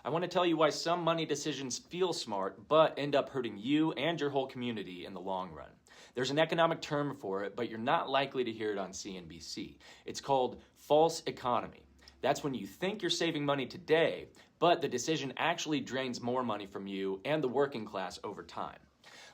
I want to tell you why some money decisions feel smart, but end up hurting you and your whole community in the long run. There's an economic term for it, but you're not likely to hear it on CNBC. It's called false economy. That's when you think you're saving money today, but the decision actually drains more money from you and the working class over time.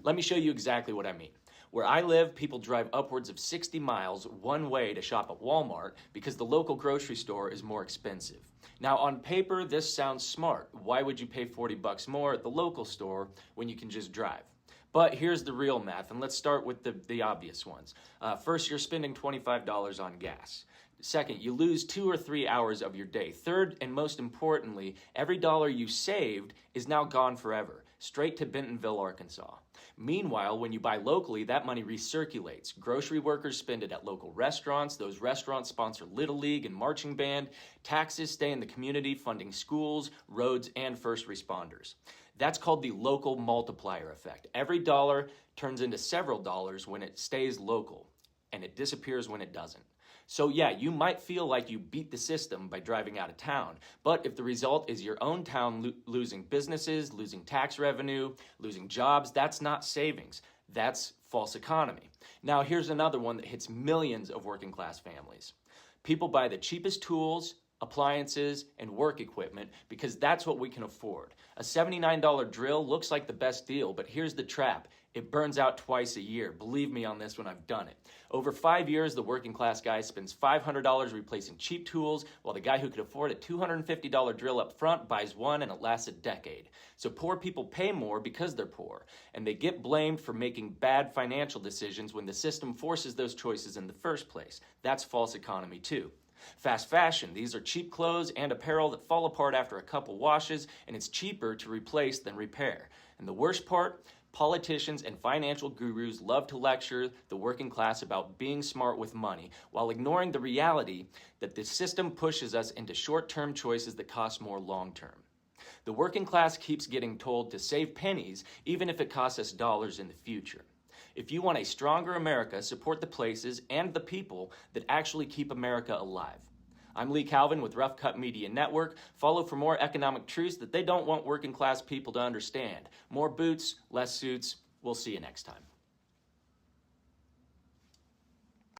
Let me show you exactly what I mean. Where I live, people drive upwards of 60 miles one way to shop at Walmart because the local grocery store is more expensive. Now, on paper, this sounds smart. Why would you pay 40 bucks more at the local store when you can just drive? But here's the real math, and let's start with the obvious ones. First, you're spending $25 on gas. Second, you lose 2 or 3 hours of your day. Third, and most importantly, every dollar you saved is now gone forever, straight to Bentonville, Arkansas. Meanwhile, when you buy locally, that money recirculates. Grocery workers spend it at local restaurants. Those restaurants sponsor Little League and marching band. Taxes stay in the community, funding schools, roads, and first responders. That's called the local multiplier effect. Every dollar turns into several dollars when it stays local, and it disappears when it doesn't. So yeah, you might feel like you beat the system by driving out of town, but if the result is your own town losing businesses, losing tax revenue, losing jobs, that's not savings. That's false economy. Now here's another one that hits millions of working class families. People buy the cheapest tools, appliances, and work equipment because that's what we can afford. A $79 drill looks like the best deal, but here's the trap. It burns out twice a year. Believe me on this when I've done it. Over 5 years, the working class guy spends $500 replacing cheap tools, while the guy who could afford a $250 drill up front buys one and it lasts a decade. So poor people pay more because they're poor, and they get blamed for making bad financial decisions when the system forces those choices in the first place. That's false economy too. Fast fashion. These are cheap clothes and apparel that fall apart after a couple washes, and it's cheaper to replace than repair. And the worst part? Politicians and financial gurus love to lecture the working class about being smart with money while ignoring the reality that the system pushes us into short-term choices that cost more long-term. The working class keeps getting told to save pennies even if it costs us dollars in the future. If you want a stronger America, support the places and the people that actually keep America alive. I'm Lee Calvin with Rough Cut Media Network. Follow for more economic truths that they don't want working class people to understand. More boots, less suits. We'll see you next time.